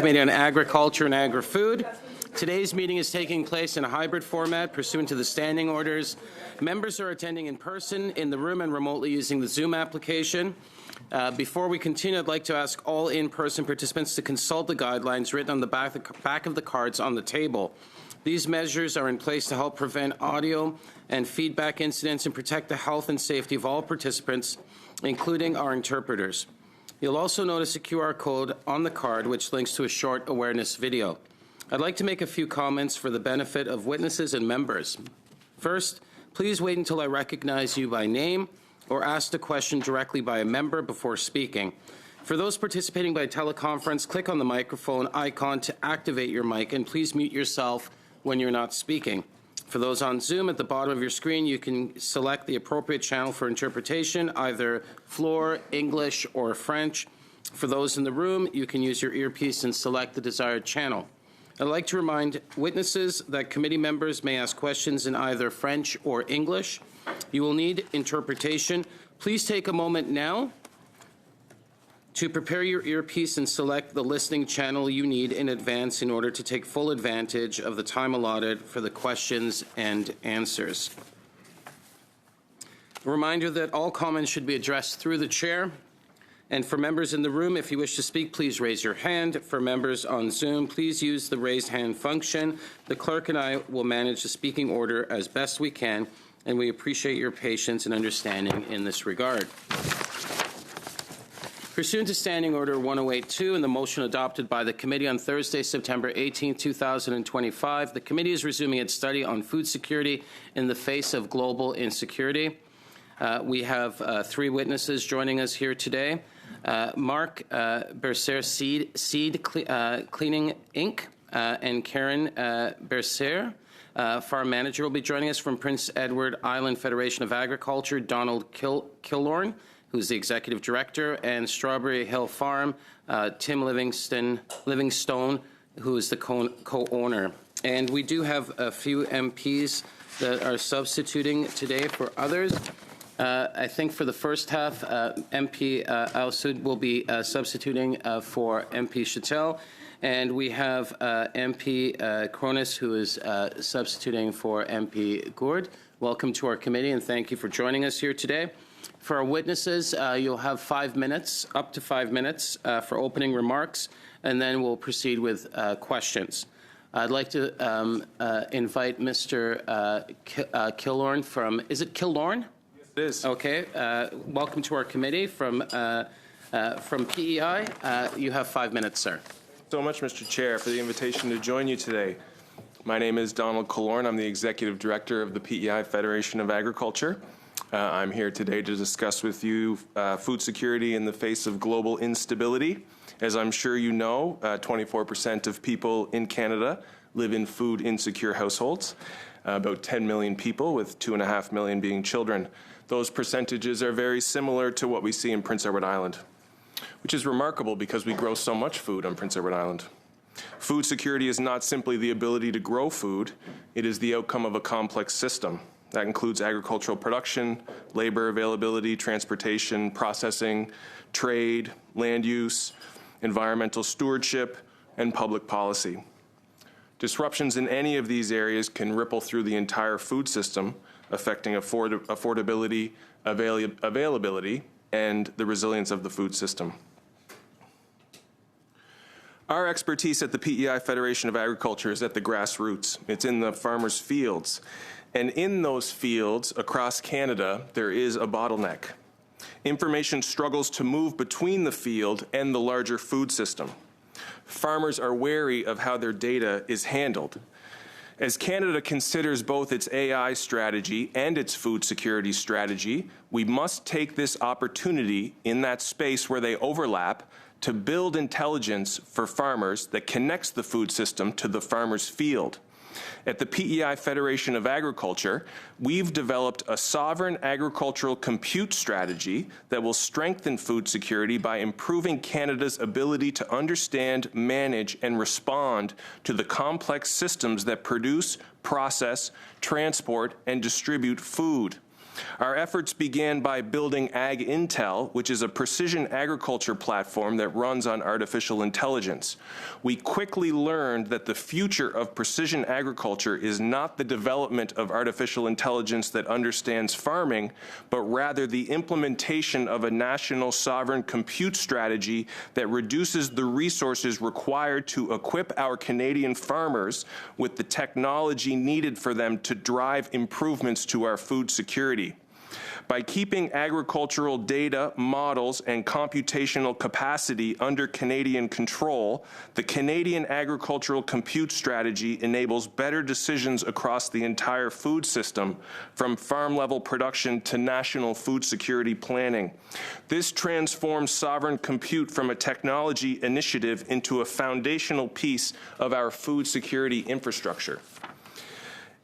Committee on Agriculture and Agri-Food. Today's meeting is taking place in a hybrid format pursuant to the standing orders. Members are attending in person in the room and remotely using the Zoom application. Before we continue, I'd like to ask all in-person participants to consult the guidelines written on the back of the cards on the table. These measures are in place to help prevent audio and feedback incidents and protect the health and safety of all participants, including our interpreters. You'll also notice a QR code on the card which links to a short awareness video. I'd like to make a few comments for the benefit of witnesses and members. First, please wait until I recognize you by name or ask the question directly by a member before speaking. For those participating by teleconference, click on the microphone icon to activate your mic, and please mute yourself when you're not speaking. For those on Zoom, at the bottom of your screen, you can select the appropriate channel for interpretation, either Floor, English, or French. For those in the room, you can use your earpiece and select the desired channel. I'd like to remind witnesses that committee members may ask questions in either French or English. You will need interpretation. Please take a moment now to prepare your earpiece and select the listening channel you need in advance in order to take full advantage of the time allotted for the questions and answers. A reminder that all comments should be addressed through the chair. And for members in the room, if you wish to speak, please raise your hand. For members on Zoom, please use the raise hand function. The clerk and I will manage the speaking order as best we can, and we appreciate your patience and understanding in this regard. Pursuant to Standing Order 1082 and the motion adopted by the committee on Thursday, September 18, 2025, the committee is resuming its study on food security in the face of global insecurity. We have three witnesses joining us here today. Mark Bercer, Seed Cleaning Inc., and Karen Bercer, Farm Manager, will be joining us from Prince Edward Island Federation of Agriculture. Donald Killorn, who's the Executive Director, and Strawberry Hill Farm, Tim Livingstone, who is the co-owner. And we do have a few MPs that are substituting today for others. I think for the first half, MP Al-Sud will be substituting for MP Chattel, and we have MP Cronus, who is substituting for MP Gourd. Welcome to our committee, and thank you for joining us here today. For our witnesses, you'll have 5 minutes, up to 5 minutes, for opening remarks, and then we'll proceed with questions. I'd like to invite Mr. Killorn from, is it Killorn? Yes, it is. Okay. Welcome to our committee from PEI. You have 5 minutes, sir. Thanks so much, Mr. Chair, for the invitation to join you today. My name is Donald Killorn. I'm the Executive Director of the PEI Federation of Agriculture. I'm here today to discuss with you food security in the face of global instability. As I'm sure you know, 24% of people in Canada live in food insecure households, about 10 million people, with 2.5 million being children. Those percentages are very similar to what we see in Prince Edward Island, which is remarkable because we grow so much food on Prince Edward Island. Food security is not simply the ability to grow food, it is the outcome of a complex system. That includes agricultural production, labor availability, transportation, processing, trade, land use, environmental stewardship, and public policy. Disruptions in any of these areas can ripple through the entire food system, affecting affordability, availability, and the resilience of the food system. Our expertise at the PEI Federation of Agriculture is at the grassroots. It's in the farmers' fields. And in those fields across Canada, there is a bottleneck. Information struggles to move between the field and the larger food system. Farmers are wary of how their data is handled. As Canada considers both its AI strategy and its food security strategy, we must take this opportunity in that space where they overlap to build intelligence for farmers that connects the food system to the farmer's field. At the PEI Federation of Agriculture, we've developed a sovereign agricultural compute strategy that will strengthen food security by improving Canada's ability to understand, manage, and respond to the complex systems that produce, process, transport, and distribute food. Our efforts began by building Ag Intel, which is a precision agriculture platform that runs on artificial intelligence. We quickly learned that the future of precision agriculture is not the development of artificial intelligence that understands farming, but rather the implementation of a national sovereign compute strategy that reduces the resources required to equip our Canadian farmers with the technology needed for them to drive improvements to our food security. By keeping agricultural data, models, and computational capacity under Canadian control, the Canadian Agricultural Compute Strategy enables better decisions across the entire food system, from farm-level production to national food security planning. This transforms sovereign compute from a technology initiative into a foundational piece of our food security infrastructure.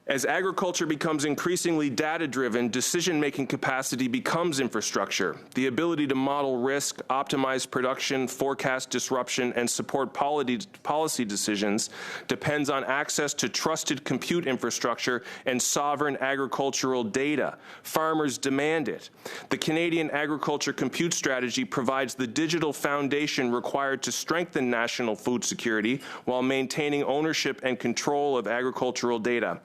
As agriculture becomes increasingly data-driven, decision-making capacity becomes infrastructure. The ability to model risk, optimize production, forecast disruption, and support policy decisions depends on access to trusted compute infrastructure and sovereign agricultural data. Farmers demand it. The Canadian Agriculture Compute Strategy provides the digital foundation required to strengthen national food security while maintaining ownership and control of agricultural data.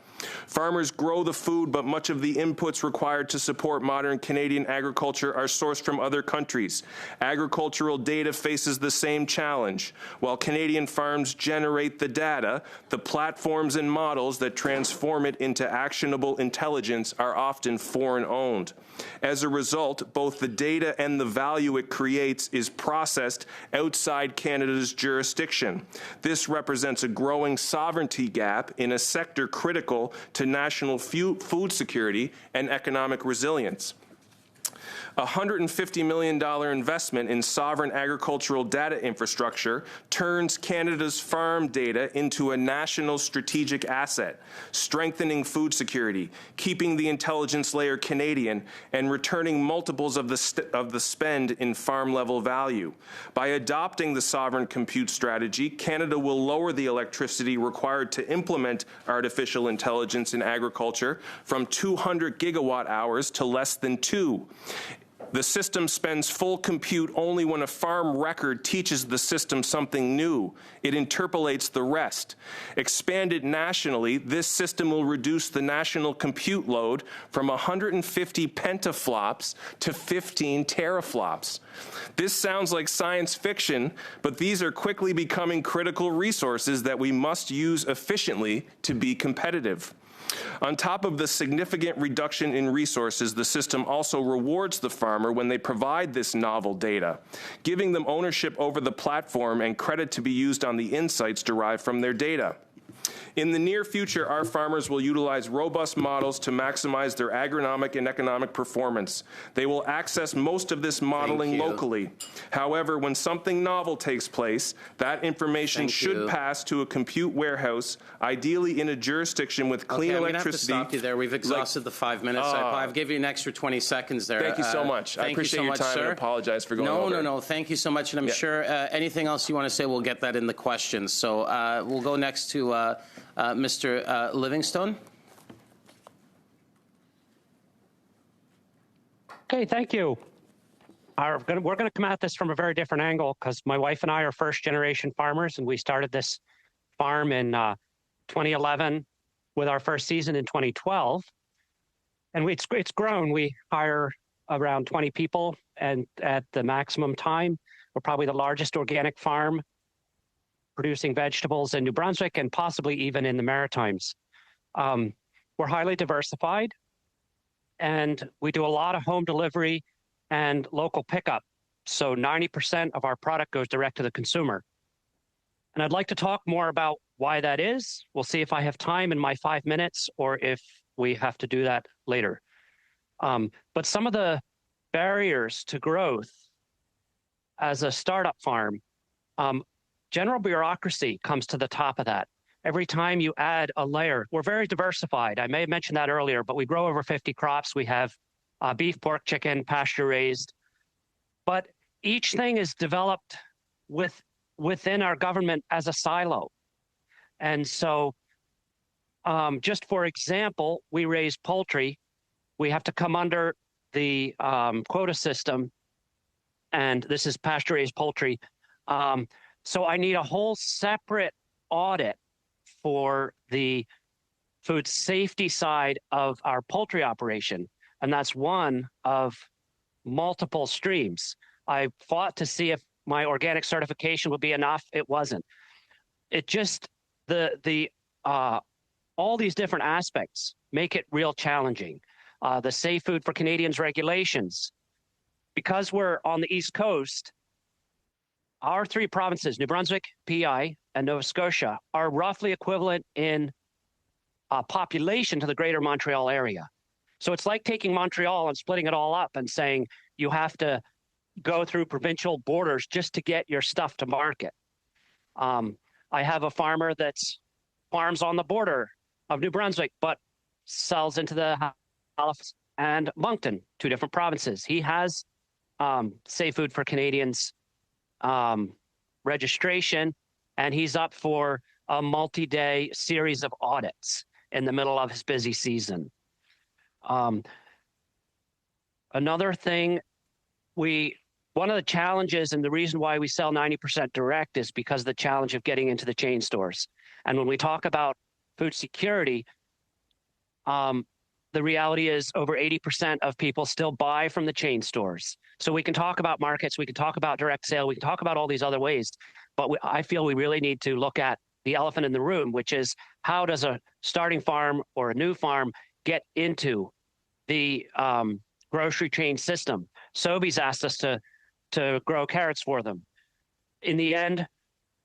Farmers grow the food, but much of the inputs required to support modern Canadian agriculture are sourced from other countries. Agricultural data faces the same challenge. While Canadian farms generate the data, the platforms and models that transform it into actionable intelligence are often foreign-owned. As a result, both the data and the value it creates is processed outside Canada's jurisdiction. This represents a growing sovereignty gap in a sector critical to national food security and economic resilience. A $150 million investment in sovereign agricultural data infrastructure turns Canada's farm data into a national strategic asset, strengthening food security, keeping the intelligence layer Canadian, and returning multiples of the spend in farm-level value. By adopting the sovereign compute strategy, Canada will lower the electricity required to implement artificial intelligence in agriculture from 200 gigawatt hours to less than 2. The system spends full compute only when a farm record teaches the system something new. It interpolates the rest. Expanded nationally, this system will reduce the national compute load from 150 petaflops to 15 teraflops. This sounds like science fiction, but these are quickly becoming critical resources that we must use efficiently to be competitive. On top of the significant reduction in resources, the system also rewards the farmer when they provide this novel data, giving them ownership over the platform and credit to be used on the insights derived from their data. In the near future, our farmers will utilize robust models to maximize their agronomic and economic performance. They will access most of this modeling locally. However, when something novel takes place, that information should pass to a compute warehouse, ideally in a jurisdiction with clean electricity. I'm going to have to stop you there. We've exhausted the 5 minutes. I've given you an extra 20 seconds there. Thank you so much. I appreciate your time and apologize for going over. No. Thank you so much. And I'm sure anything else you want to say, we'll get that in the questions. So we'll go next to Mr. Livingstone. Okay, thank you. We're going to come at this from a very different angle because my wife and I are first-generation farmers, and we started this farm in 2011 with our first season in 2012. And it's grown. We hire around 20 people, and at the maximum time, we're probably the largest organic farm producing vegetables in New Brunswick and possibly even in the Maritimes. We're highly diversified, and we do a lot of home delivery and local pickup. So 90% of our product goes direct to the consumer. And I'd like to talk more about why that is. We'll see if I have time in my 5 minutes or if we have to do that later. But some of the barriers to growth as a startup farm, general bureaucracy comes to the top of that. Every time you add a layer, we're very diversified. I may have mentioned that earlier, but we grow over 50 crops. We have beef, pork, chicken, pasture raised. But each thing is developed within our government as a silo. And so just for example, we raise poultry we have to come under the quota system, and this is pasture-raised poultry. So I need a whole separate audit for the food safety side of our poultry operation, and that's one of multiple streams. I fought to see if my organic certification would be enough. It wasn't. It just, all these different aspects make it real challenging. The Safe Food for Canadians regulations, because we're on the East Coast, our three provinces, New Brunswick, PEI, and Nova Scotia, are roughly equivalent in population to the greater Montreal area. So it's like taking Montreal and splitting it all up and saying you have to go through provincial borders just to get your stuff to market. I have a farmer that's farms on the border of New Brunswick, but sells into the Halifax and Moncton, two different provinces. He has Safe Food for Canadians registration, and he's up for a multi-day series of audits in the middle of his busy season. Another thing, one of the challenges and the reason why we sell 90% direct is because of the challenge of getting into the chain stores. And when we talk about food security, the reality is over 80% of people still buy from the chain stores. So we can talk about markets, we can talk about direct sale, we can talk about all these other ways, but I feel we really need to look at the elephant in the room, which is how does a starting farm or a new farm get into the grocery chain system? Sobeys asked us to grow carrots for them. In the end,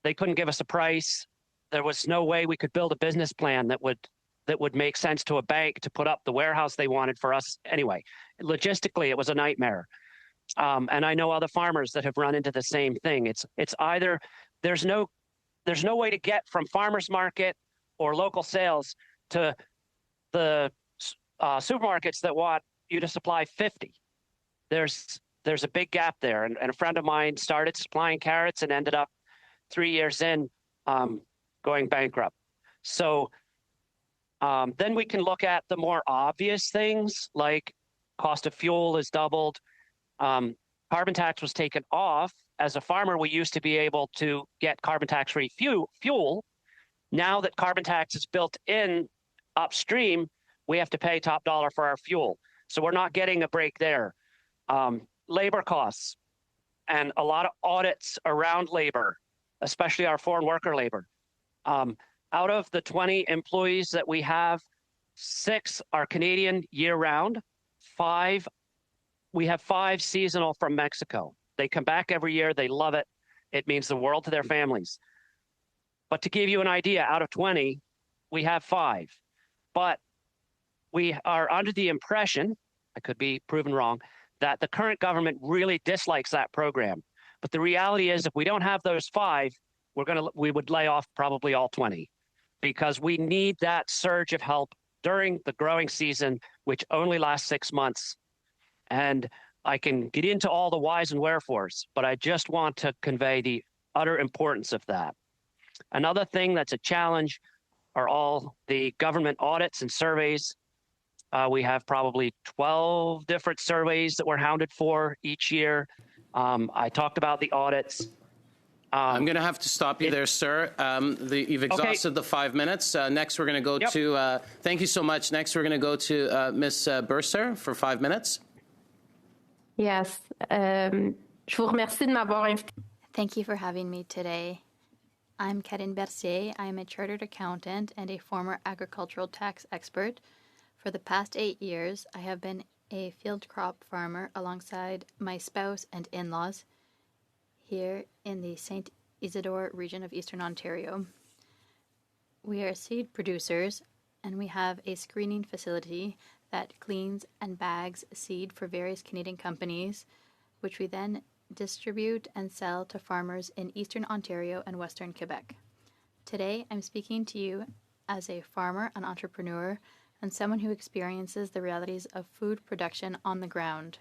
they couldn't give us a price. There was no way we could build a business plan that would make sense to a bank to put up the warehouse they wanted for us. Anyway, logistically, it was a nightmare. And I know other farmers that have run into the same thing. It's either there's no way to get from farmers market or local sales to the supermarkets that want you to supply 50. There's a big gap there. And a friend of mine started supplying carrots and ended up 3 years in going bankrupt. So then we can look at the more obvious things like cost of fuel has doubled. Carbon tax was taken off. As a farmer, we used to be able to get carbon tax-free fuel. Now that carbon tax is built in upstream, we have to pay top dollar for our fuel. So we're not getting a break there. Labor costs and a lot of audits around labor, especially our foreign worker labor. Out of the 20 employees that we have, 6 are Canadian year-round. We have 5 seasonal from Mexico. They come back every year. They love it. It means the world to their families. But to give you an idea, out of 20, we have 5. But we are under the impression, I could be proven wrong, that the current government really dislikes that program. But the reality is if we don't have those 5, we would lay off probably all 20 because we need that surge of help during the growing season, which only lasts 6 months. And I can get into all the whys and wherefores, but I just want to convey the utter importance of that. Another thing that's a challenge are all the government audits and surveys. We have probably 12 different surveys that we're hounded for each year. I talked about the audits. I'm going to have to stop you there, sir. You've exhausted the 5 minutes. Next, we're going to go to, thank you so much. Next, we're going to go to Ms. Burser for 5 minutes. Yes. Je vous remercie de m'avoir invité. Thank you for having me today. I'm Karine Bercier. I am a chartered accountant and a former agricultural tax expert. For the past 8 years, I have been a field crop farmer alongside my spouse and in-laws here in the St. Isidore region of Eastern Ontario. We are seed producers, and we have a screening facility that cleans and bags seed for various Canadian companies, which we then distribute and sell to farmers in Eastern Ontario and Western Quebec. Today, I'm speaking to you as a farmer, an entrepreneur, and someone who experiences the realities of food production on the ground.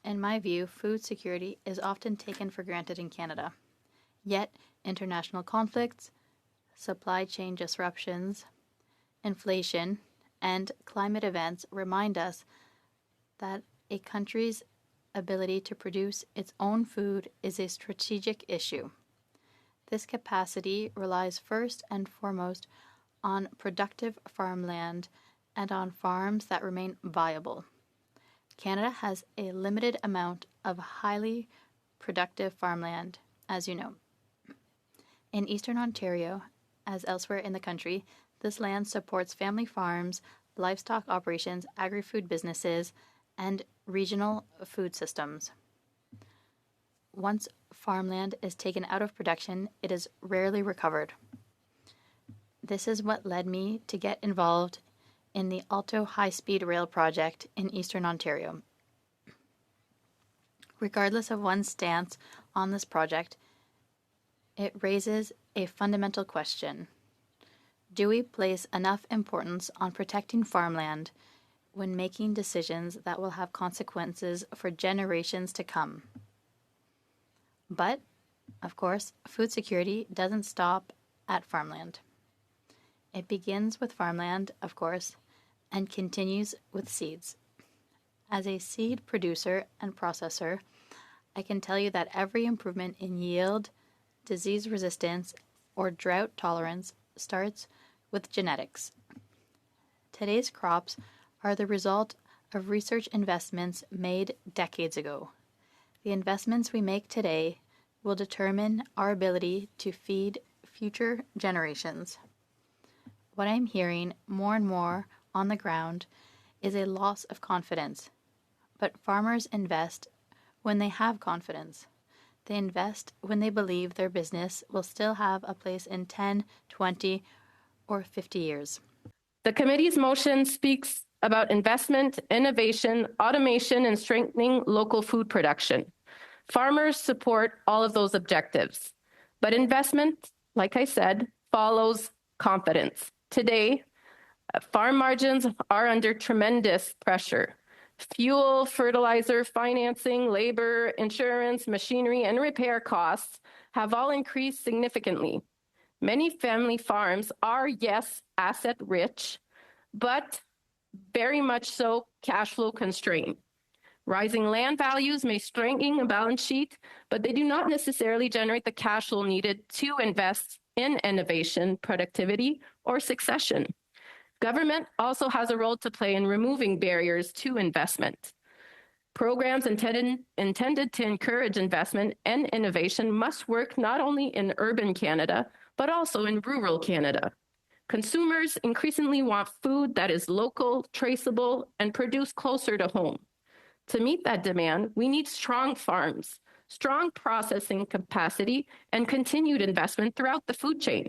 In my view, food security is often taken for granted in Canada. Yet, international conflicts, supply chain disruptions, inflation, and climate events remind us that a country's ability to produce its own food is a strategic issue. This capacity relies first and foremost on productive farmland and on farms that remain viable. Canada has a limited amount of highly productive farmland, as you know. In Eastern Ontario, as elsewhere in the country, this land supports family farms, livestock operations, agri-food businesses, and regional food systems. Once farmland is taken out of production, it is rarely recovered. This is what led me to get involved in the Alto High-Speed Rail project in Eastern Ontario. Regardless of one's stance on this project, it raises a fundamental question. Do we place enough importance on protecting farmland when making decisions that will have consequences for generations to come? But, of course, food security doesn't stop at farmland. It begins with farmland, of course, and continues with seeds. As a seed producer and processor, I can tell you that every improvement in yield, disease resistance, or drought tolerance starts with genetics. Today's crops are the result of research investments made decades ago. The investments we make today will determine our ability to feed future generations. What I'm hearing more and more on the ground is a loss of confidence. But farmers invest when they have confidence. They invest when they believe their business will still have a place in 10, 20, or 50 years. The committee's motion speaks about investment, innovation, automation, and strengthening local food production. Farmers support all of those objectives. But investment, like I said, follows confidence. Today, farm margins are under tremendous pressure. Fuel, fertilizer, financing, labor, insurance, machinery, and repair costs have all increased significantly. Many family farms are, yes, asset rich, but very much so cash flow constrained. Rising land values may strengthen a balance sheet, but they do not necessarily generate the cash flow needed to invest in innovation, productivity, or succession. Government also has a role to play in removing barriers to investment. Programs intended to encourage investment and innovation must work not only in urban Canada, but also in rural Canada. Consumers increasingly want food that is local, traceable, and produced closer to home. To meet that demand, we need strong farms, strong processing capacity, and continued investment throughout the food chain.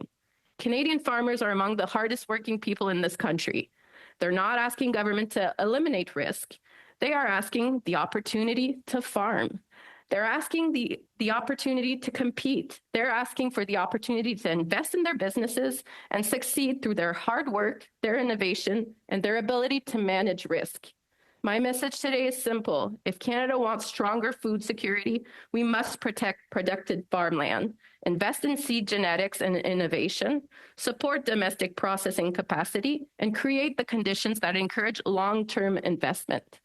Canadian farmers are among the hardest working people in this country. They're not asking government to eliminate risk. They are asking the opportunity to farm. They're asking the opportunity to compete. They're asking for the opportunity to invest in their businesses and succeed through their hard work, their innovation, and their ability to manage risk. My message today is simple. If Canada wants stronger food security, we must protect productive farmland, invest in seed genetics and innovation, support domestic processing capacity, and create the conditions that encourage long-term investment.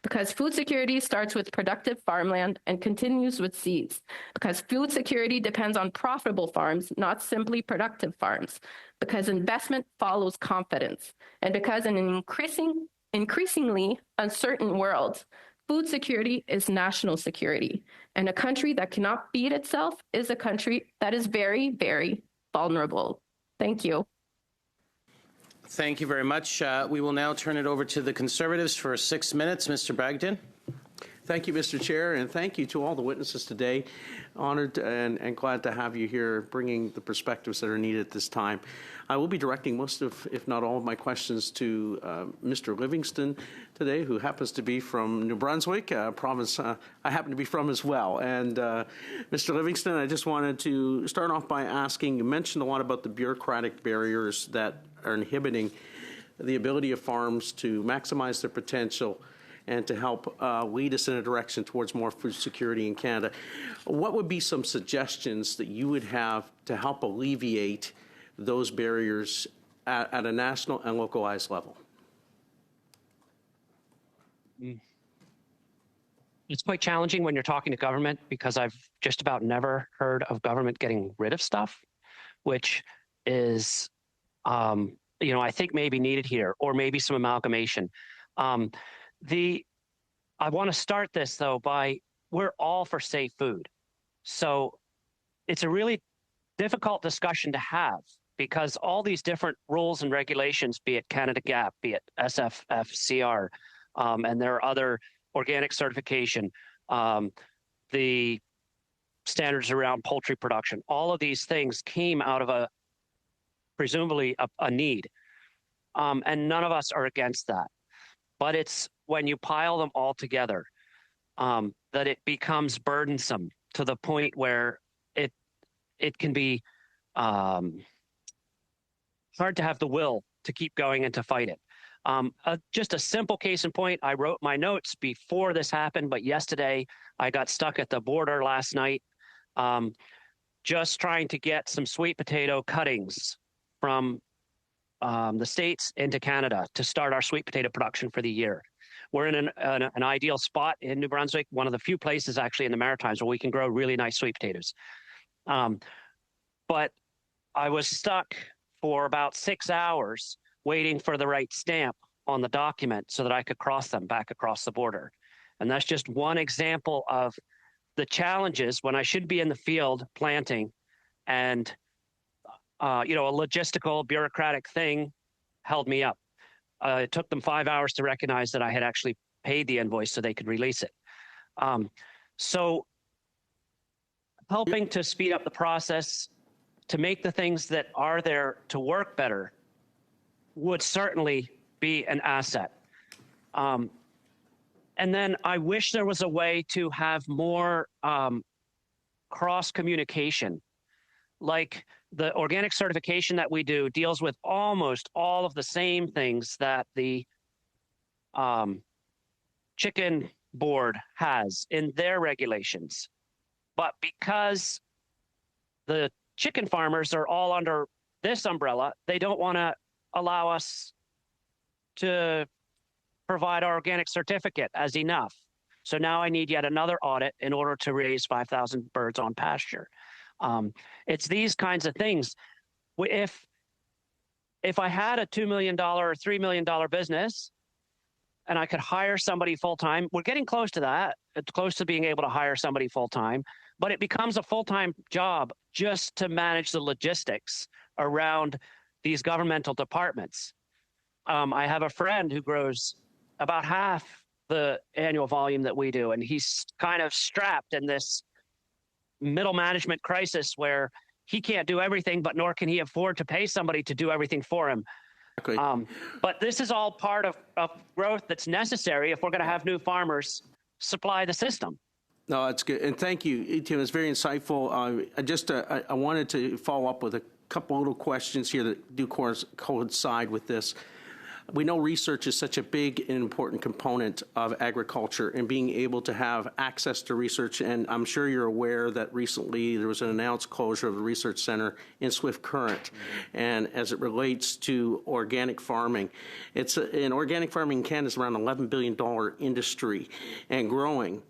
Because food security starts with productive farmland and continues with seeds. Because food security depends on profitable farms, not simply productive farms. Because investment follows confidence. And because in an increasingly uncertain world, food security is national security. And a country that cannot feed itself is a country that is very, very vulnerable. Thank you. Thank you very much. We will now turn it over to the Conservatives for 6 minutes. Mr. Bragdon. Thank you, Mr. Chair, and thank you to all the witnesses today. Honored and glad to have you here bringing the perspectives that are needed at this time. I will be directing most of, if not all of my questions to Mr. Livingston today, who happens to be from New Brunswick, a province I happen to be from as well. And Mr. Livingston, I just wanted to start off by asking, you mentioned a lot about the bureaucratic barriers that are inhibiting the ability of farms to maximize their potential and to help lead us in a direction towards more food security in Canada. What would be some suggestions that you would have to help alleviate those barriers at a national and localized level? It's quite challenging when you're talking to government because I've just about never heard of government getting rid of stuff, which is, I think maybe needed here, or maybe some amalgamation. I want to start this though by we're all for safe food. So it's a really difficult discussion to have because all these different rules and regulations, be it Canada GAP, be it SFFCR, and there are other organic certification, the standards around poultry production, all of these things came out of presumably a need. And none of us are against that. But it's when you pile them all together that it becomes burdensome to the point where it can be hard to have the will to keep going and to fight it. Just a simple case in point, I wrote my notes before this happened, but yesterday I got stuck at the border last night just trying to get some sweet potato cuttings from the States into Canada to start our sweet potato production for the year. We're in an ideal spot in New Brunswick, one of the few places actually in the Maritimes where we can grow really nice sweet potatoes. But I was stuck for about 6 hours waiting for the right stamp on the document so that I could cross them back across the border. And that's just one example of the challenges when I should be in the field planting and, a logistical bureaucratic thing held me up. It took them 5 hours to recognize that I had actually paid the invoice so they could release it. So helping to speed up the process to make the things that are there to work better would certainly be an asset. And then I wish there was a way to have more cross-communication. Like the organic certification that we do deals with almost all of the same things that the chicken board has in their regulations. But because the chicken farmers are all under this umbrella, they don't want to allow us to provide our organic certificate as enough. So now I need yet another audit in order to raise 5,000 birds on pasture. It's these kinds of things. If I had a $2 million or $3 million business and I could hire somebody full-time, we're getting close to that. It's close to being able to hire somebody full-time, but it becomes a full-time job just to manage the logistics around these governmental departments. I have a friend who grows about half the annual volume that we do, and he's kind of strapped in this middle management crisis where he can't do everything, but nor can he afford to pay somebody to do everything for him. Okay. But this is all part of growth that's necessary if we're going to have new farmers supply the system. No, that's good. And thank you, Tim. It's very insightful. I wanted to follow up with a couple little questions here that do coincide with this. We know research is such a big and important component of agriculture and being able to have access to research. And I'm sure you're aware that recently there was an announced closure of the research center in Swift Current. And as it relates to organic farming, organic farming in Canada is around an $11 billion industry and growing.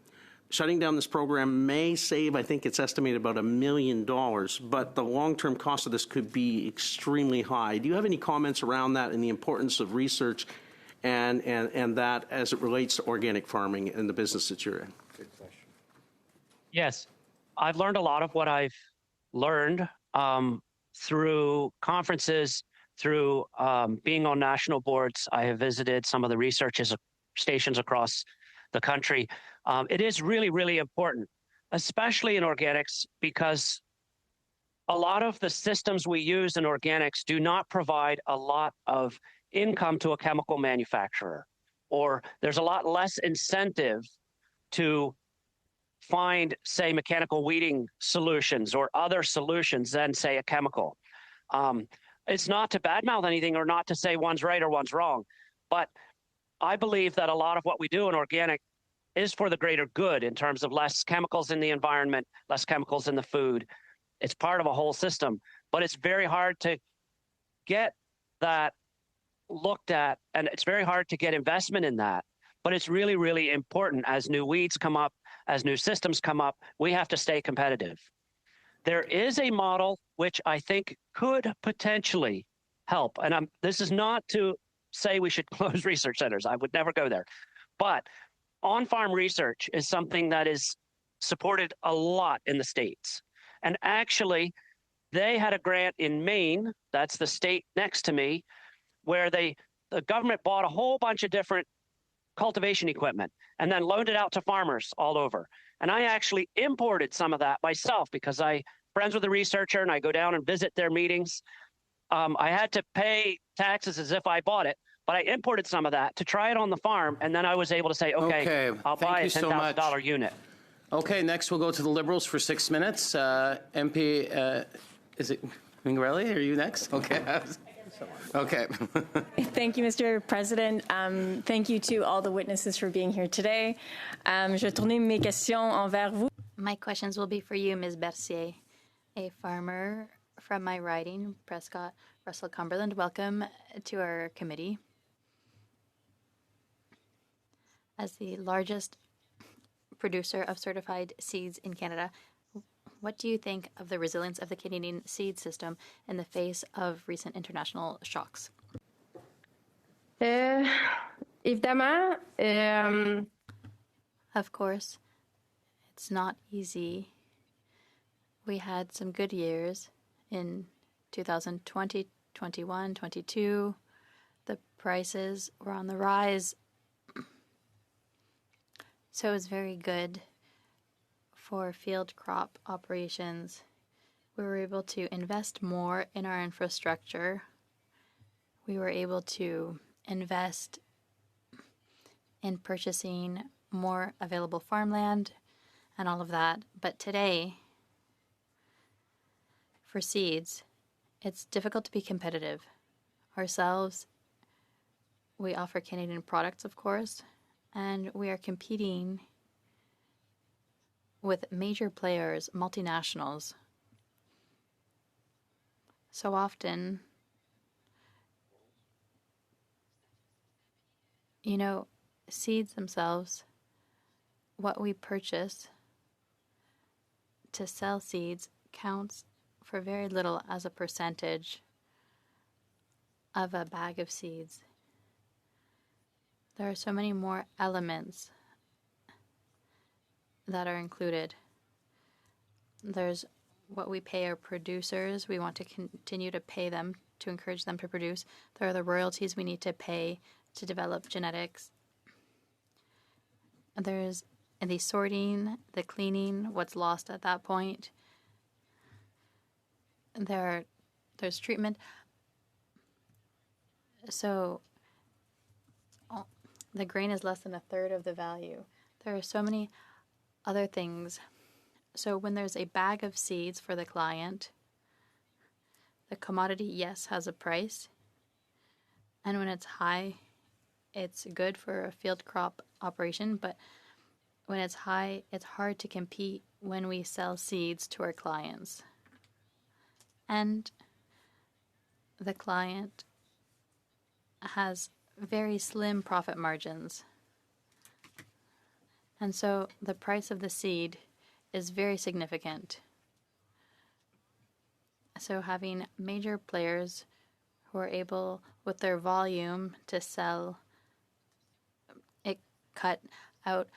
Shutting down this program may save, I think it's estimated, about $1 million, but the long-term cost of this could be extremely high. Do you have any comments around that and the importance of research and that as it relates to organic farming and the business that you're in? Good question. Yes, I've learned a lot of what I've learned through conferences, through being on national boards. I have visited some of the research stations across the country. It is really, really important, especially in organics, because a lot of the systems we use in organics do not provide a lot of income to a chemical manufacturer, or there's a lot less incentive to find, say, mechanical weeding solutions or other solutions than, say, a chemical. It's not to badmouth anything or not to say one's right or one's wrong, but I believe that a lot of what we do in organic is for the greater good in terms of less chemicals in the environment, less chemicals in the food. It's part of a whole system, but it's very hard to get that looked at, and it's very hard to get investment in that. but it's really, really important as new weeds come up, as new systems come up, we have to stay competitive. There is a model which I think could potentially help. And this is not to say we should close research centers. I would never go there. But on-farm research is something that is supported a lot in the States. And actually, they had a grant in Maine, that's the state next to me, where the government bought a whole bunch of different cultivation equipment and then loaned it out to farmers all over. And I actually imported some of that myself because I'm friends with a researcher and I go down and visit their meetings. I had to pay taxes as if I bought it, but I imported some of that to try it on the farm, and then I was able to say, okay. I'll Thank buy a you so much. $10,000 unit. Okay, next we'll go to the Liberals for 6 minutes. MP, is it Mingarelli? Are you next? Okay. Okay. Thank you, Mr. President. Thank you to all the witnesses for being here today. Je vais tourner mes questions envers vous. My questions will be for you, Ms. Bercier, a farmer from my riding, Prescott, Russell, Cumberland. Welcome to our committee. As the largest producer of certified seeds in Canada, what do you think of the resilience of the Canadian seed system in the face of recent international shocks? Évidemment, Of course, it's not easy. We had some good years in 2020, 21, 22. The prices were on the rise. So it was very good for field crop operations. We were able to invest more in our infrastructure. We were able to invest in purchasing more available farmland and all of that. But today, for seeds, it's difficult to be competitive. Ourselves, we offer Canadian products, of course, and we are competing with major players, multinationals. So often, seeds themselves, what we purchase to sell seeds counts for very little as a percentage of a bag of seeds. There are so many more elements that are included. There's what we pay our producers. We want to continue to pay them to encourage them to produce. There are the royalties we need to pay to develop genetics. There's the sorting, the cleaning, what's lost at that point. There's treatment. So the grain is less than a third of the value. There are so many other things. So when there's a bag of seeds for the client, the commodity, yes, has a price. And when it's high, it's good for a field crop operation. But when it's high, it's hard to compete when we sell seeds to our clients. And the client has very slim profit margins. And so the price of the seed is very significant. So having major players who are able, with their volume, to sell it cut out.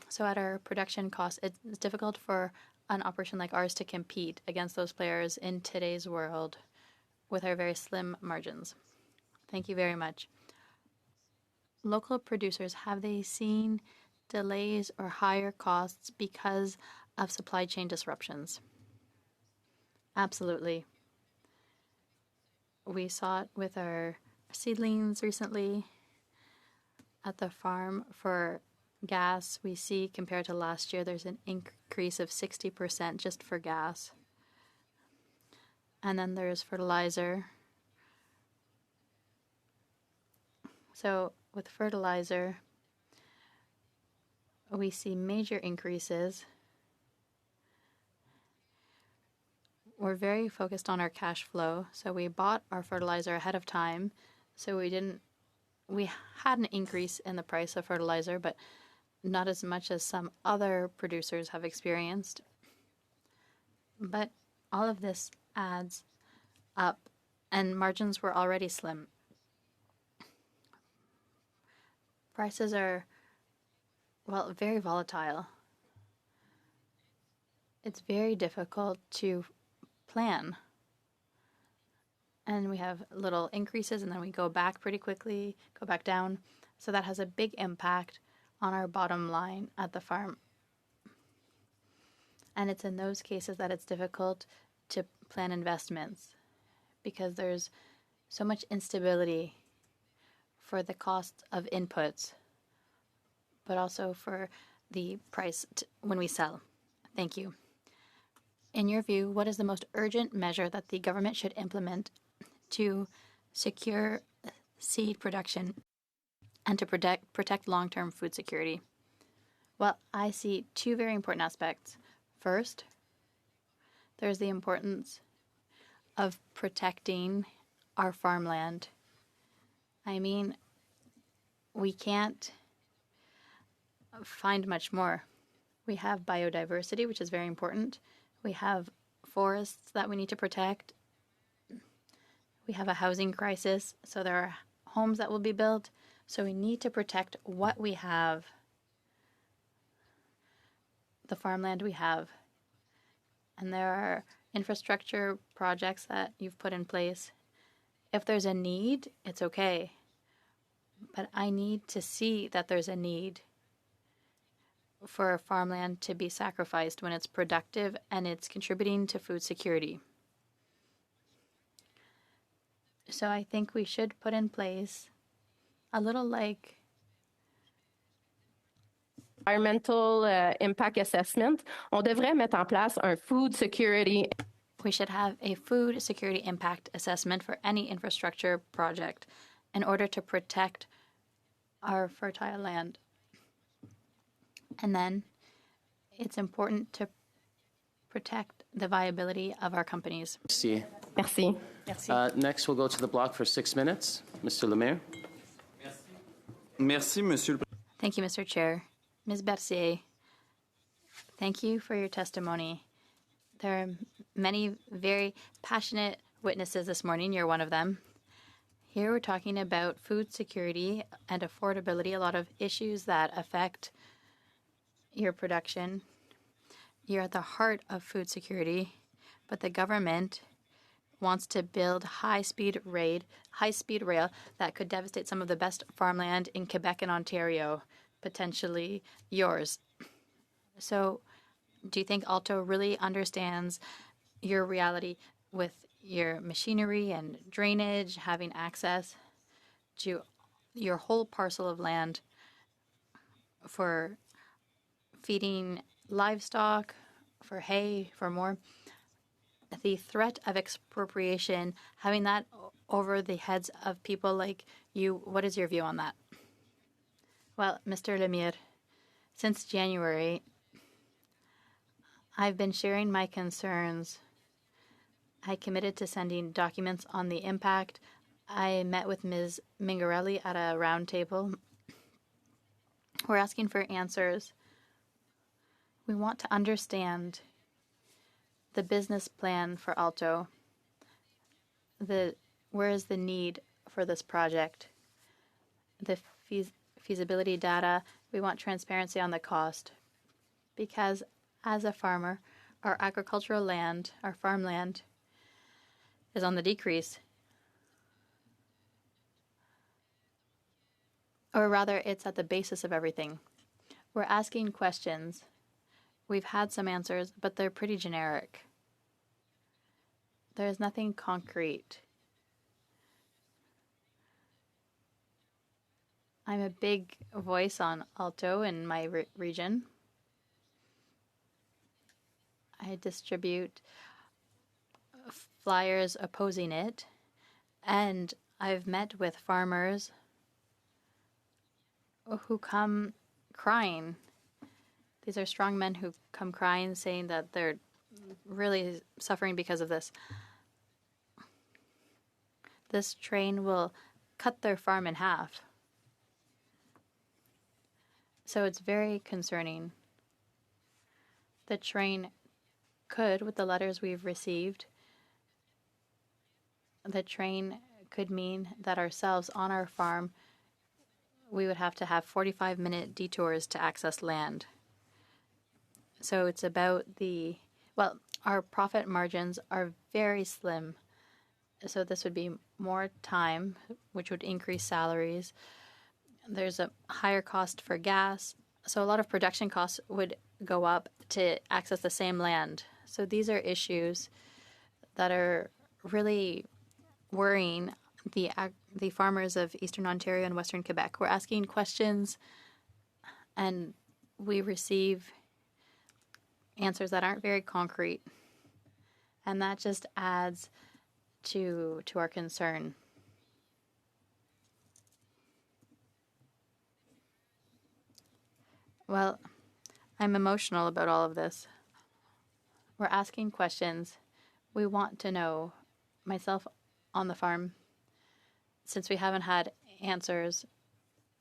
So at our production cost, it's difficult for an operation like ours to compete against those players in today's world with our very slim margins. Thank you very much. Local producers, have they seen delays or higher costs because of supply chain disruptions? Absolutely. We saw it with our seedlings recently at the farm. For gas, we see compared to last year, there's an increase of 60% just for gas. And then there's fertilizer. So with fertilizer, we see major increases. We're very focused on our cash flow, so we bought our fertilizer ahead of time, so we didn't we had an increase in the price of fertilizer, but not as much as some other producers have experienced. But all of this adds up, and margins were already slim. Prices are, well, very volatile. It's very difficult to plan. And we have little increases, and then we go back pretty quickly, go back down. So that has a big impact on our bottom line at the farm. And it's in those cases that it's difficult to plan investments because there's so much instability for the cost of inputs, but also for the price when we sell. Thank you. In your view, what is the most urgent measure that the government should implement to secure seed production and to protect long-term food security? Well, I see two very important aspects. First, there's the importance of protecting our farmland. I mean, we can't find much more. We have biodiversity, which is very important. We have forests that we need to protect. We have a housing crisis, so there are homes that will be built. So we need to protect what we have, the farmland we have. And there are infrastructure projects that you've put in place. If there's a need, it's okay. But I need to see that there's a need for farmland to be sacrificed when it's productive and it's contributing to food security. So I think we should put in place a little like Environmental impact assessment. On devrait mettre en place un food security. we should have a food security impact assessment for any infrastructure project in order to protect our fertile land. And then it's important to protect the viability of our companies. Merci. Merci. Next, we'll go to the block for 6 minutes. Mr. Lemire. Merci, Monsieur le Thank you, Mr. Chair. Ms. Bercier, thank you for your testimony. There are many very passionate witnesses this morning. You're one of them. Here we're talking about food security and affordability, a lot of issues that affect your production. You're at the heart of food security, but the government wants to build high-speed rail that could devastate some of the best farmland in Quebec and Ontario, potentially yours. So do you think Alto really understands your reality with your machinery and drainage, having access to your whole parcel of land for feeding livestock, for hay, for more? The threat of expropriation, having that over the heads of people like you, what is your view on that? Well, Mr. Lemire, since January, I've been sharing my concerns. I committed to sending documents on the impact. I met with Ms. Mingarelli at a round table. We're asking for answers. We want to understand the business plan for Alto. Where is the need for this project? The feasibility data. We want transparency on the cost. Because as a farmer, our agricultural land, our farmland, is on the decrease. Or rather, it's at the basis of everything. We're asking questions. We've had some answers, but they're pretty generic. There's nothing concrete. I'm a big voice on Alto in my region. I distribute flyers opposing it, and I've met with farmers who come crying. These are strong men who come crying, saying that they're really suffering because of this. This train will cut their farm in half. So it's very concerning. The train could, with the letters we've received, the train could mean that ourselves on our farm, we would have to have 45-minute detours to access land. So it's about our profit margins are very slim. So this would be more time, which would increase salaries. There's a higher cost for gas. So a lot of production costs would go up to access the same land. So these are issues that are really worrying the farmers of Eastern Ontario and Western Quebec. We're asking questions and we receive answers that aren't very concrete. And that just adds to our concern. Well, I'm emotional about all of this. We're asking questions. We want to know, myself on the farm, since we haven't had answers,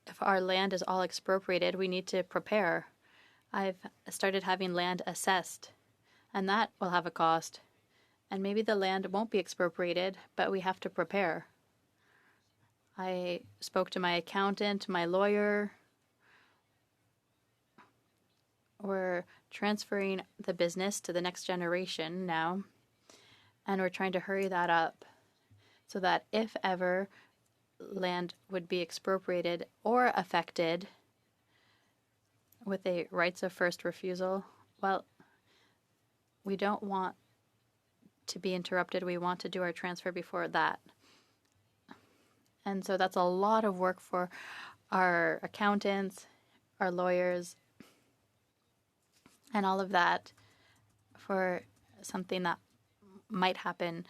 if our land is all expropriated, we need to prepare. I've started having land assessed, and that will have a cost. And maybe the land won't be expropriated, but we have to prepare. I spoke to my accountant, my lawyer. We're transferring the business to the next generation now, and we're trying to hurry that up so that if ever land would be expropriated or affected with a rights of first refusal, well, we don't want to be interrupted. We want to do our transfer before that. And so that's a lot of work for our accountants, our lawyers, and all of that for something that might happen.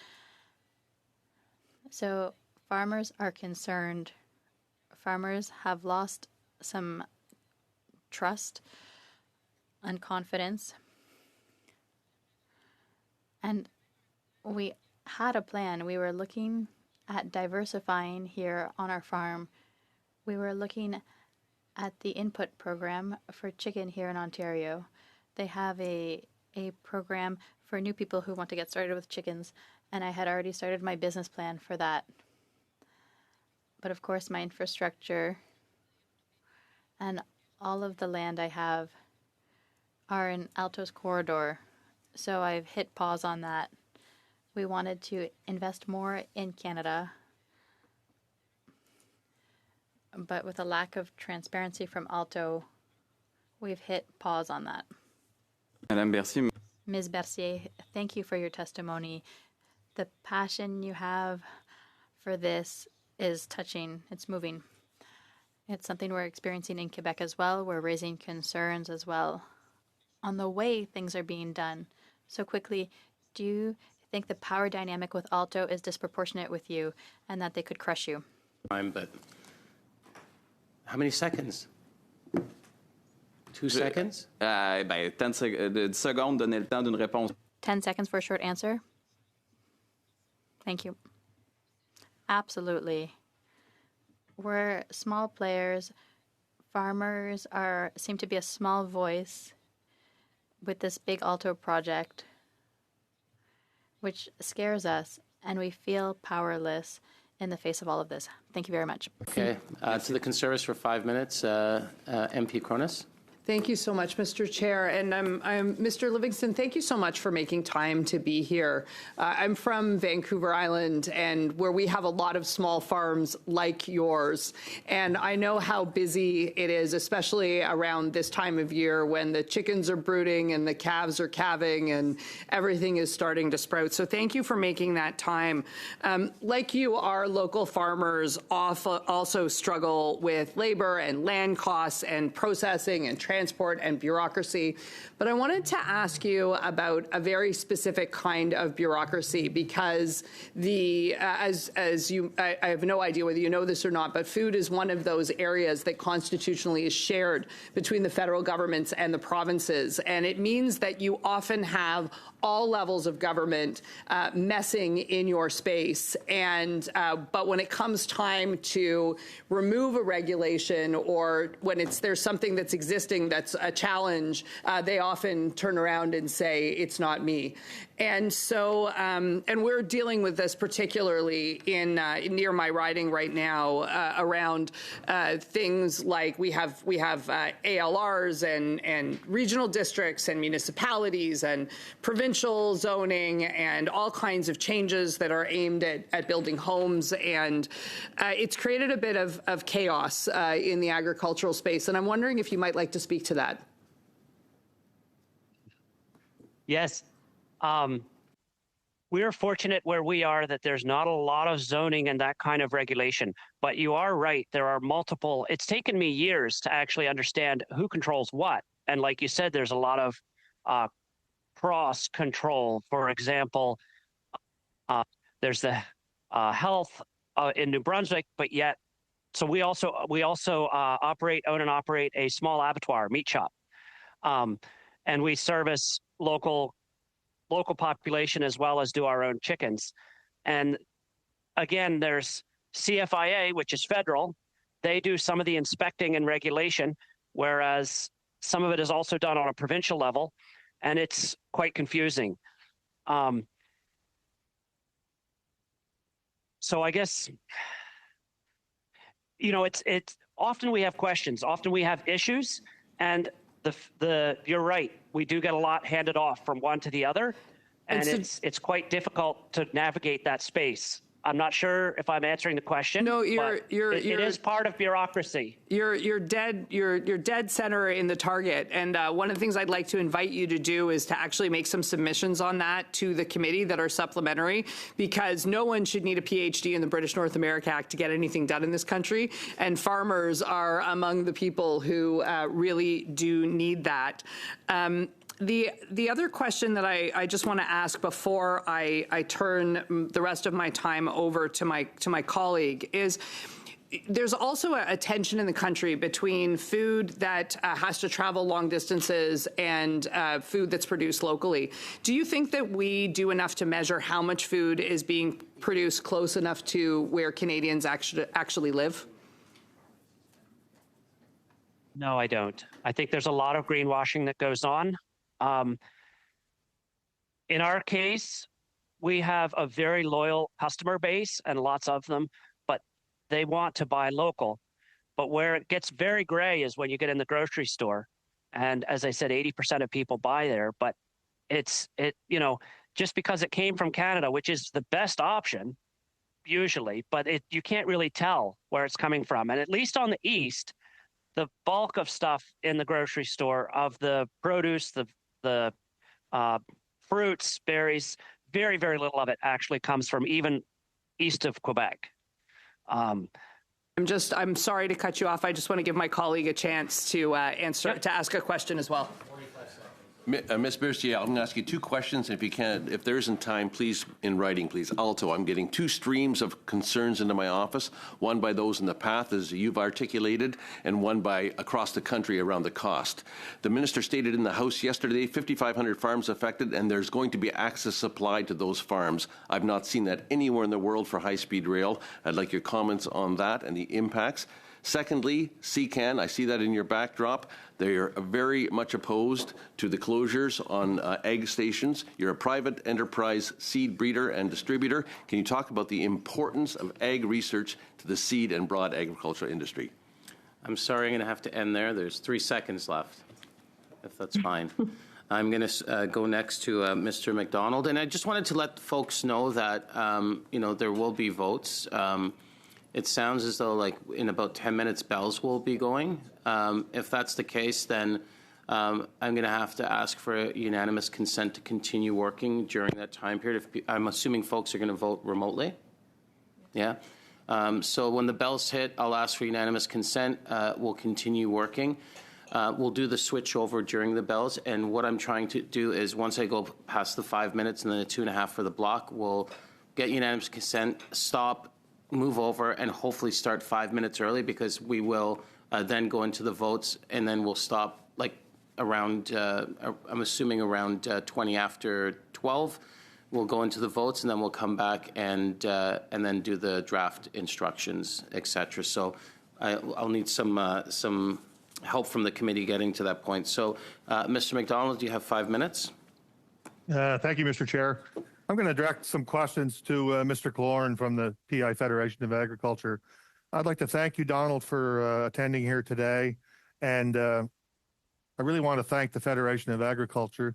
So farmers are concerned. Farmers have lost some trust and confidence. And we had a plan. We were looking at diversifying here on our farm. We were looking at the input program for chicken here in Ontario. They have a program for new people who want to get started with chickens, and I had already started my business plan for that. But of course, my infrastructure and all of the land I have are in Altos Corridor, so I've hit pause on that. We wanted to invest more in Canada, but with a lack of transparency from Alto, we've hit pause on that. Madame Bercier. Ms. Bercier, thank you for your testimony. The passion you have for this is touching. It's moving. It's something we're experiencing in Quebec as well. We're raising concerns as well on the way things are being done. So quickly, do you think the power dynamic with Alto is disproportionate with you and that they could crush you? But how many seconds? 2 seconds? 10 secondes, donner le temps d'une réponse. 10 seconds for a short answer. Thank you. Absolutely. We're small players. Farmers seem to be a small voice with this big Alto project, which scares us, and we feel powerless in the face of all of this. Thank you very much. Okay. To the Conservatives for 5 minutes, MP Cronus. Thank you so much, Mr. Chair. And I'm Mr. Livingston, thank you so much for making time to be here. I'm from Vancouver Island, and where we have a lot of small farms like yours. And I know how busy it is, especially around this time of year when the chickens are brooding and the calves are calving and everything is starting to sprout. So thank you for making that time. Like you, our local farmers also struggle with labor and land costs and processing and transport and bureaucracy. But I wanted to ask you about a very specific kind of bureaucracy, because I have no idea whether you know this or not, but food is one of those areas that constitutionally is shared between the federal governments and the provinces. And it means that you often have all levels of government messing in your space. But when it comes time to remove a regulation, or when there's something that's existing that's a challenge, they often turn around and say, it's not me. And so, and we're dealing with this particularly in near my riding right now around things like we have ALRs and regional districts and municipalities and provincial zoning and all kinds of changes that are aimed at building homes. And it's created a bit of chaos in the agricultural space. And I'm wondering if you might like to speak to that. Yes. We are fortunate where we are that there's not a lot of zoning and that kind of regulation. But you are right. There are multiple. It's taken me years to actually understand who controls what. And like you said, there's a lot of cross control. For example, there's the health in New Brunswick, but yet, so we also own and operate a small abattoir, meat shop, and we service local population as well as do our own chickens. And again, there's CFIA, which is federal. They do some of the inspecting and regulation, whereas some of it is also done on a provincial level, and it's quite confusing. So I guess, it's often we have questions, often we have issues, and you're right. We do get a lot handed off from one to the other, and it's quite difficult to navigate that space. I'm not sure if I'm answering the question. No, it is part of bureaucracy. You're dead center in the target. And one of the things I'd like to invite you to do is to actually make some submissions on that to the committee that are supplementary, because no one should need a PhD in the British North America Act to get anything done in this country. And farmers are among the people who really do need that. The other question that I just want to ask before I turn the rest of my time over to my colleague is, there's also a tension in the country between food that has to travel long distances and food that's produced locally. Do you think that we do enough to measure how much food is being produced close enough to where Canadians actually live? No, I don't. I think there's a lot of greenwashing that goes on. In our case, we have a very loyal customer base and lots of them, but they want to buy local. But where it gets very gray is when you get in the grocery store. And as I said, 80% of people buy there, but just because it came from Canada, which is the best option usually, but you can't really tell where it's coming from. And at least on the East, the bulk of stuff in the grocery store of the produce, the fruits, berries, very, very little of it actually comes from even east of Quebec. I'm sorry to cut you off. I just want to give my colleague a chance to to ask a question as well. Ms. Bercier, I'm going to ask you two questions. If there isn't time, please, in writing, please. Also, I'm getting two streams of concerns into my office, one by those in the path, as you've articulated, and one by across the country around the cost. The minister stated in the House yesterday, 5,500 farms affected, and there's going to be access supplied to those farms. I've not seen that anywhere in the world for high-speed rail. I'd like your comments on that and the impacts. Secondly, CCAN, I see that in your backdrop. They are very much opposed to the closures on egg stations. You're a private enterprise seed breeder and distributor. Can you talk about the importance of egg research to the seed and broad agricultural industry? I'm sorry, I'm going to have to end there. There's 3 seconds left, if that's fine. I'm going to go next to Mr. McDonald. And I just wanted to let folks know that, there will be votes. It sounds as though, like, in about 10 minutes, bells will be going. If that's the case, then I'm going to have to ask for a unanimous consent to continue working during that time period. I'm assuming folks are going to vote remotely. Yeah. So when the bells hit, I'll ask for unanimous consent. We'll continue working. We'll do the switch over during the bells, and what I'm trying to do is once I go past the 5 minutes and then the 2.5 for the block, we'll get unanimous consent, stop, move over, and hopefully start 5 minutes early, because we will then go into the votes, and then we'll stop like around, I'm assuming around 20 after 12. We'll go into the votes, and then we'll come back and then do the draft instructions, et cetera. So I'll need some help from the committee getting to that point. So, Mr. McDonald, you have 5 minutes. Thank you, Mr. Chair. I'm going to direct some questions to Mr. Killorn from the PEI Federation of Agriculture. I'd like to thank you, Donald, for attending here today. And I really want to thank the Federation of Agriculture.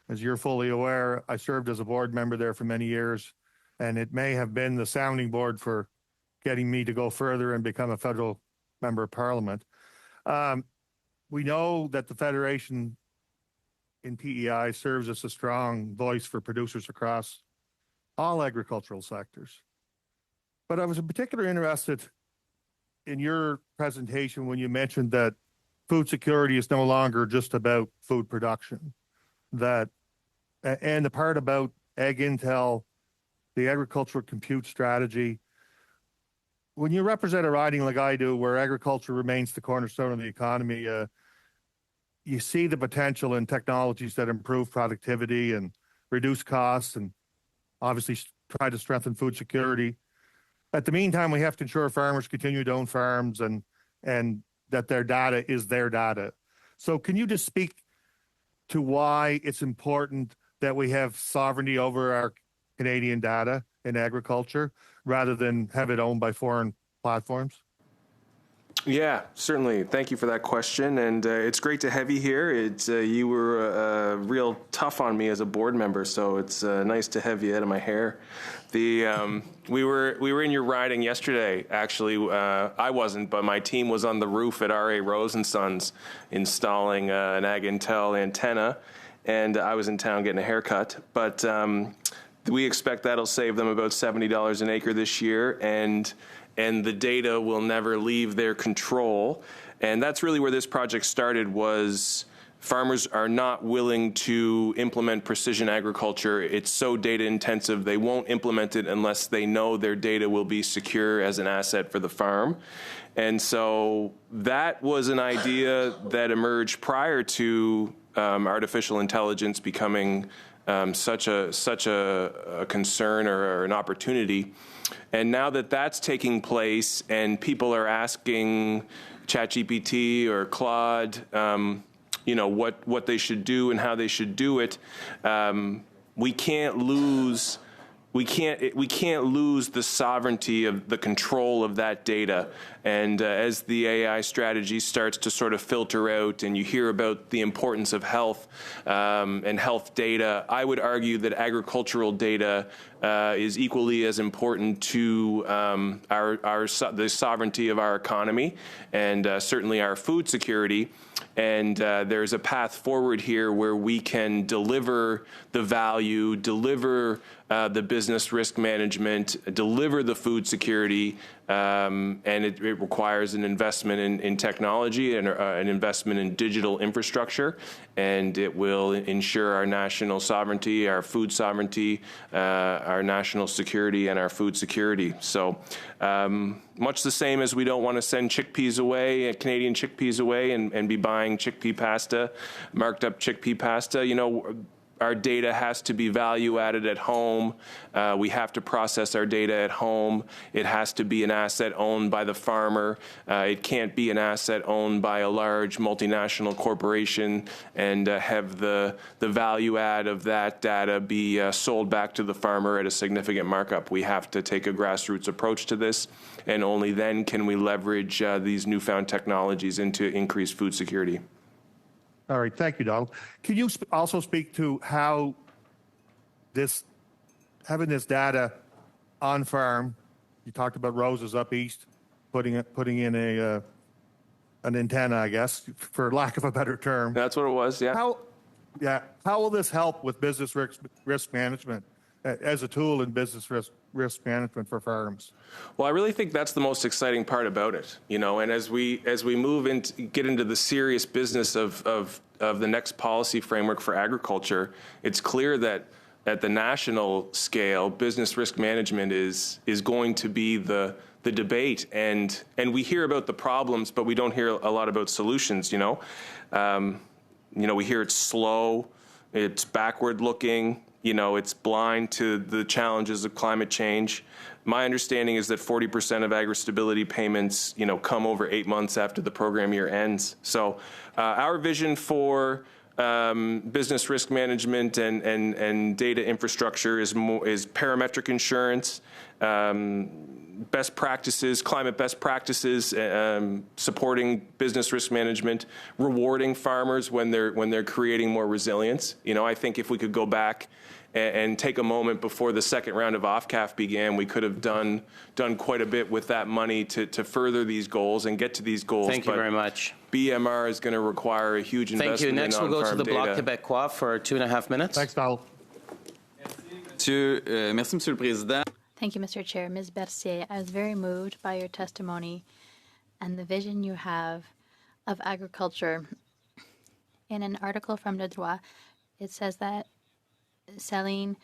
As you're fully aware, I served as a board member there for many years, and it may have been the sounding board for getting me to go further and become a federal member of parliament. We know that the Federation in PEI serves as a strong voice for producers across all agricultural sectors. But I was in particular interested in your presentation when you mentioned that food security is no longer just about food production, and the part about Ag Intel, the agricultural compute strategy. When you represent a riding like I do, where agriculture remains the cornerstone of the economy, you see the potential in technologies that improve productivity and reduce costs, and obviously try to strengthen food security. At the meantime, we have to ensure farmers continue to own farms and that their data is their data. So can you just speak to why it's important that we have sovereignty over our Canadian data in agriculture rather than have it owned by foreign platforms? Yeah, certainly. Thank you for that question, and it's great to have you here. You were real tough on me as a board member, so it's nice to have you out of my hair. We were in your riding yesterday. Actually, I wasn't, but my team was on the roof at R.A. Rose and Sons installing an Ag Intel antenna, and I was in town getting a haircut. But we expect that'll save them about $70 an acre this year, and the data will never leave their control. And that's really where this project started, was farmers are not willing to implement precision agriculture. It's so data intensive, they won't implement it unless they know their data will be secure as an asset for the farm. And so that was an idea that emerged prior to artificial intelligence becoming such a concern or an opportunity. And now that that's taking place and people are asking ChatGPT or Claude, what they should do and how they should do it, we can't lose the sovereignty of the control of that data. And as the AI strategy starts to sort of filter out and you hear about the importance of health and health data, I would argue that agricultural data is equally as important to the sovereignty of our economy and certainly our food security. And there's a path forward here where we can deliver the value, deliver the business risk management, deliver the food security, and it requires an investment in technology and an investment in digital infrastructure, and it will ensure our national sovereignty, our food sovereignty, our national security, and our food security. So much the same as we don't want to send chickpeas away, Canadian chickpeas away, and be buying chickpea pasta, marked up chickpea pasta, our data has to be value added at home. We have to process our data at home. It has to be an asset owned by the farmer. It can't be an asset owned by a large multinational corporation and have the value add of that data be sold back to the farmer at a significant markup. We have to take a grassroots approach to this, and only then can we leverage these newfound technologies into increased food security. All right, thank you, Donald. Can you also speak to how having this data on farm? You talked about Roses up east, putting in an antenna, I guess, for lack of a better term. That's what it was. Yeah. How will this help with business risk management? as a tool in business risk management for farms? Well, I really think that's the most exciting part about it, and as we get into the serious business of the next policy framework for agriculture, it's clear that at the national scale, business risk management is going to be the debate, and we hear about the problems, but we don't hear a lot about solutions. We hear it's slow, it's backward looking, it's blind to the challenges of climate change. My understanding is that 40% of agri-stability payments, come over 8 months after the program year ends. So our vision for business risk management and data infrastructure is parametric insurance, best practices, climate best practices, supporting business risk management, rewarding farmers when they're creating more resilience. I think if we could go back and take a moment before the second round of OFCAF began, we could have done quite a bit with that money to further these goals and get to these goals. Thank you very much. BMR is going to require a huge investment. Thank you. Next, we'll go to the Bloc data. Québécois for 2.5 minutes. Thanks, Donald. Merci, Monsieur le Président. Thank you, Mr. Chair. Ms. Bercier, I was very moved by your testimony and the vision you have of agriculture. In an article from Le Droit, it says that selling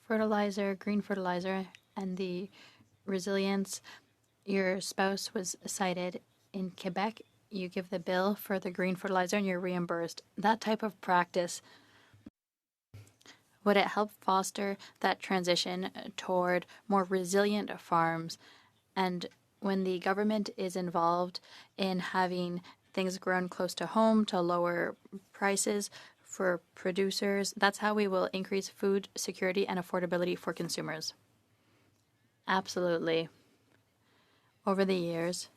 fertilizer, green fertilizer, and the resilience, your spouse was cited. In Quebec, you give the bill for the green fertilizer and you're reimbursed. That type of practice, would it help foster that transition toward more resilient farms? And when the government is involved in having things grown close to home to lower prices for producers, that's how we will increase food security and affordability for consumers. Absolutely. Over the years,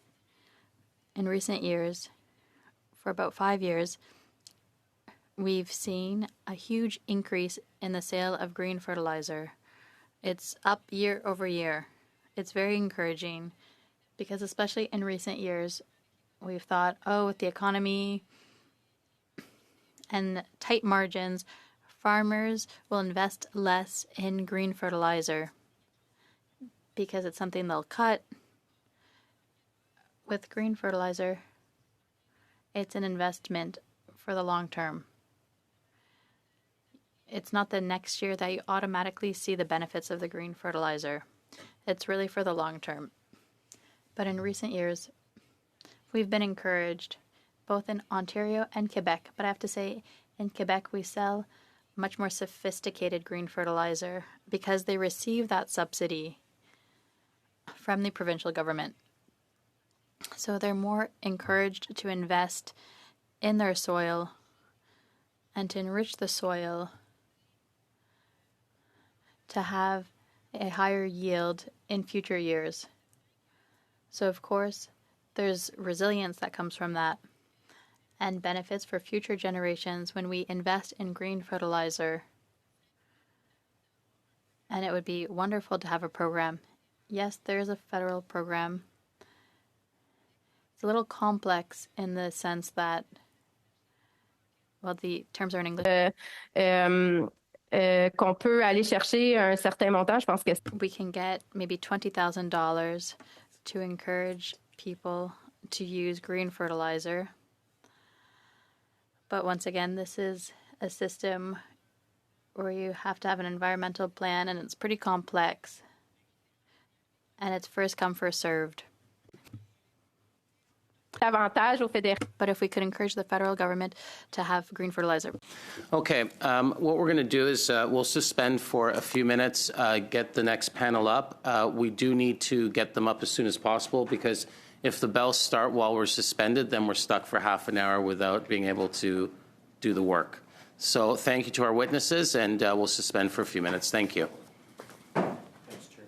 in recent years, for about 5 years, we've seen a huge increase in the sale of green fertilizer. It's up year over year. It's very encouraging because especially in recent years, we've thought, with the economy and tight margins, farmers will invest less in green fertilizer because it's something they'll cut. With green fertilizer, it's an investment for the long term. It's not the next year that you automatically see the benefits of the green fertilizer. It's really for the long term. But in recent years, we've been encouraged, both in Ontario and Quebec. But I have to say, in Quebec, we sell much more sophisticated green fertilizer because they receive that subsidy from the provincial government. So they're more encouraged to invest in their soil and to enrich the soil to have a higher yield in future years. So of course, there's resilience that comes from that and benefits for future generations when we invest in green fertilizer. And it would be wonderful to have a program. Yes, there is a federal program. It's a little complex in the sense that, well, the terms are in English. Qu'on peut aller chercher un certain montant, je pense que we can get maybe $20,000 to encourage people to use green fertilizer. But once again, this is a system where you have to have an environmental plan, and it's pretty complex. And it's first come, first served. But if we could encourage the federal government to have green fertilizer. Okay, what we're going to do is we'll suspend for a few minutes, get the next panel up. We do need to get them up as soon as possible because if the bells start while we're suspended, then we're stuck for half an hour without being able to do the work. So thank you to our witnesses, and we'll suspend for a few minutes. Thank you.